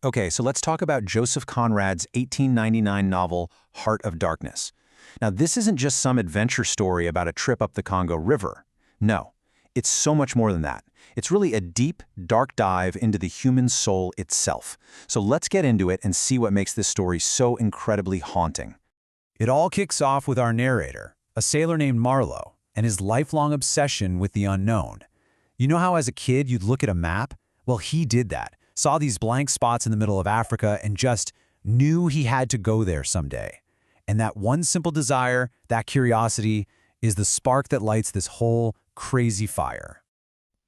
Okay, so let's talk about Joseph Conrad's 1899 novel, Heart of Darkness. Now, this isn't just some adventure story about a trip up the Congo River. No, it's so much more than that. It's really a deep, dark dive into the human soul itself. So let's get into it and see what makes this story so incredibly haunting. It all kicks off with our narrator, a sailor named Marlowe, and his lifelong obsession with the unknown. You know how as a kid you'd look at a map? Well, he did that, saw these blank spots in the middle of Africa and just knew he had to go there someday. And that one simple desire, that curiosity, is the spark that lights this whole crazy fire.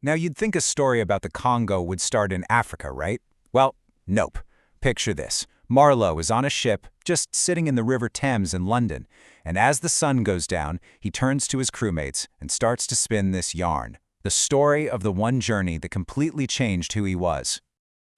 Now you'd think a story about the Congo would start in Africa, right? Well, nope. Picture this. Marlowe is on a ship, just sitting in the River Thames in London, and as the sun goes down, he turns to his crewmates and starts to spin this yarn. The story of the one journey that completely changed who he was.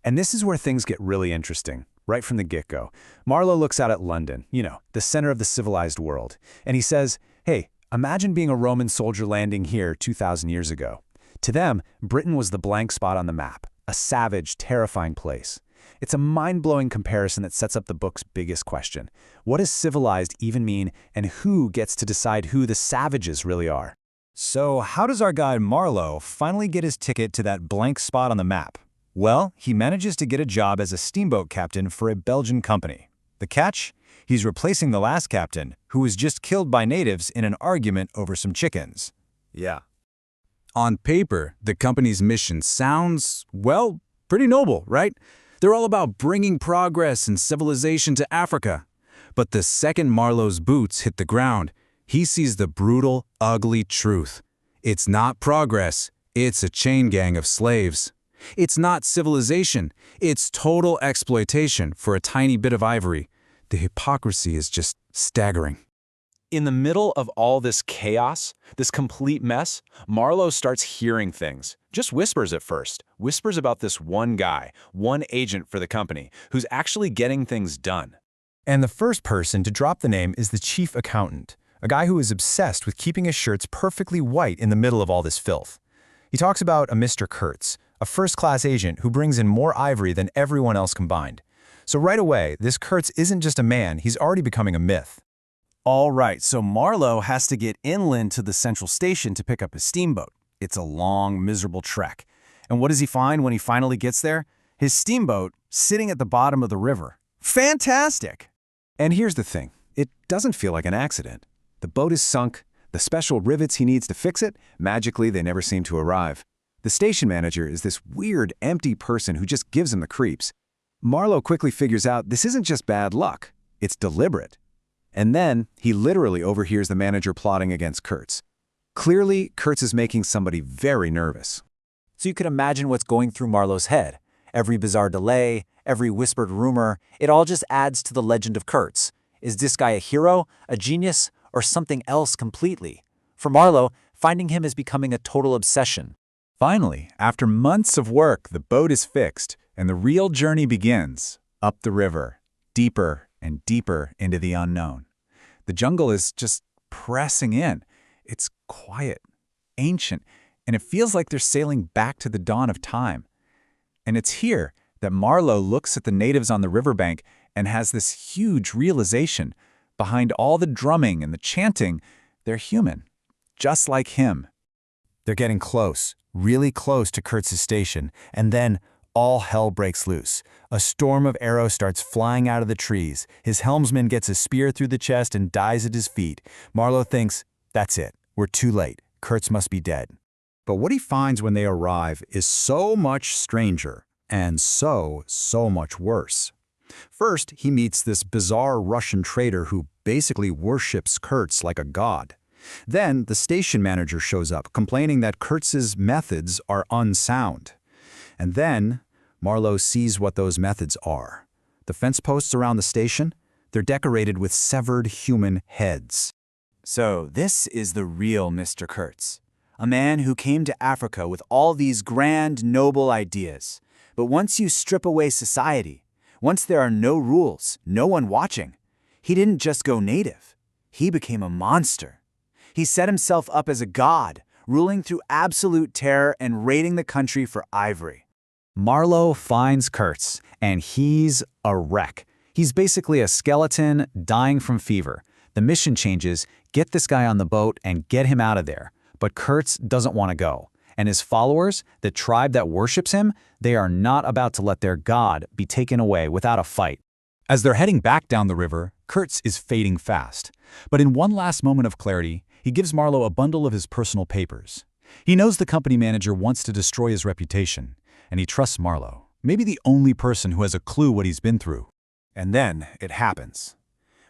And this is where things get really interesting, right from the get-go. Marlowe looks out at London, the center of the civilized world, and he says, hey, imagine being a Roman soldier landing here 2,000 years ago. To them, Britain was the blank spot on the map, a savage, terrifying place. It's a mind-blowing comparison that sets up the book's biggest question. What does civilized even mean, and who gets to decide who the savages really are? So how does our guy Marlowe finally get his ticket to that blank spot on the map? Well, he manages to get a job as a steamboat captain for a Belgian company. The catch? He's replacing the last captain, who was just killed by natives in an argument over some chickens. Yeah. On paper, the company's mission sounds, well, pretty noble, right? They're all about bringing progress and civilization to Africa. But the second Marlowe's boots hit the ground, he sees the brutal, ugly truth. It's not progress, it's a chain gang of slaves. It's not civilization, it's total exploitation for a tiny bit of ivory. The hypocrisy is just staggering. In the middle of all this chaos, this complete mess, Marlowe starts hearing things. Just whispers at first. Whispers about this one guy, one agent for the company, who's actually getting things done. And the first person to drop the name is the chief accountant, a guy who is obsessed with keeping his shirts perfectly white in the middle of all this filth. He talks about a Mr. Kurtz, a first-class agent who brings in more ivory than everyone else combined. So right away, this Kurtz isn't just a man, he's already becoming a myth. All right, so Marlowe has to get inland to the central station to pick up his steamboat. It's a long, miserable trek. And what does he find when he finally gets there? His steamboat sitting at the bottom of the river. Fantastic! And here's the thing, it doesn't feel like an accident. The boat is sunk, the special rivets he needs to fix it, magically they never seem to arrive. The station manager is this weird, empty person who just gives him the creeps. Marlowe quickly figures out this isn't just bad luck, it's deliberate. And then, he literally overhears the manager plotting against Kurtz. Clearly, Kurtz is making somebody very nervous. So you can imagine what's going through Marlowe's head. Every bizarre delay, every whispered rumor, it all just adds to the legend of Kurtz. Is this guy a hero, a genius, or something else completely? For Marlowe, finding him is becoming a total obsession. Finally, after months of work, the boat is fixed, and the real journey begins, up the river, deeper and deeper into the unknown. The jungle is just pressing in. It's quiet, ancient, and it feels like they're sailing back to the dawn of time. And it's here that Marlowe looks at the natives on the riverbank and has this huge realization. Behind all the drumming and the chanting, they're human, just like him. They're getting close, really close to Kurtz's station, and then all hell breaks loose. A storm of arrows starts flying out of the trees. His helmsman gets a spear through the chest and dies at his feet. Marlowe thinks, that's it, we're too late, Kurtz must be dead. But what he finds when they arrive is so much stranger, and so much worse. First, he meets this bizarre Russian trader who basically worships Kurtz like a god. Then, the station manager shows up, complaining that Kurtz's methods are unsound. And then, Marlowe sees what those methods are. The fence posts around the station, they're decorated with severed human heads. So this is the real Mr. Kurtz, a man who came to Africa with all these grand, noble ideas. But once you strip away society, once there are no rules, no one watching, he didn't just go native. He became a monster. He set himself up as a god, ruling through absolute terror and raiding the country for ivory. Marlowe finds Kurtz, and he's a wreck. He's basically a skeleton dying from fever. The mission changes, get this guy on the boat and get him out of there. But Kurtz doesn't want to go. And his followers, the tribe that worships him, they are not about to let their god be taken away without a fight. As they're heading back down the river, Kurtz is fading fast. But in one last moment of clarity, he gives Marlowe a bundle of his personal papers. He knows the company manager wants to destroy his reputation, and he trusts Marlowe, maybe the only person who has a clue what he's been through. And then it happens.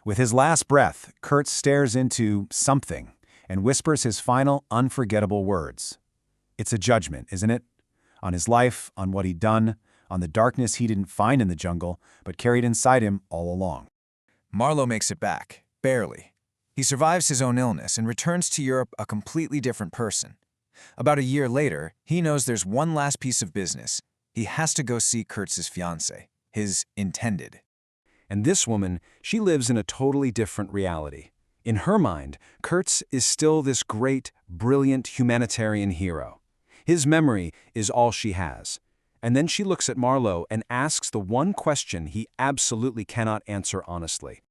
With his last breath, Kurtz stares into something and whispers his final unforgettable words. It's a judgment, isn't it? On his life, on what he'd done, on the darkness he didn't find in the jungle, but carried inside him all along. Marlowe makes it back, barely. He survives his own illness and returns to Europe a completely different person. About a year later, he knows there's one last piece of business. He has to go see Kurtz's fiancée, his intended. And this woman, she lives in a totally different reality. In her mind, Kurtz is still this great, brilliant humanitarian hero. His memory is all she has. And then she looks at Marlowe and asks the one question he absolutely cannot answer honestly.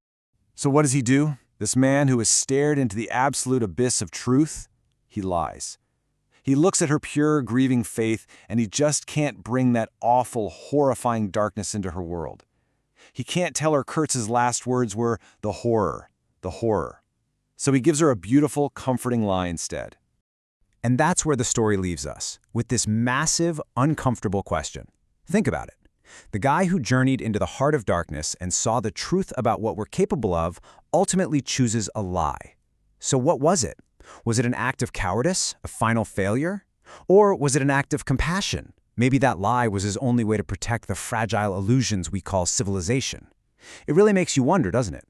So what does he do? This man who has stared into the absolute abyss of truth? He lies. He looks at her pure, grieving faith, and he just can't bring that awful, horrifying darkness into her world. He can't tell her Kurtz's last words were the horror, the horror. So he gives her a beautiful, comforting lie instead. And that's where the story leaves us, with this massive, uncomfortable question. Think about it. The guy who journeyed into the heart of darkness and saw the truth about what we're capable of ultimately chooses a lie. So what was it? Was it an act of cowardice, a final failure? Or was it an act of compassion? Maybe that lie was his only way to protect the fragile illusions we call civilization. It really makes you wonder, doesn't it?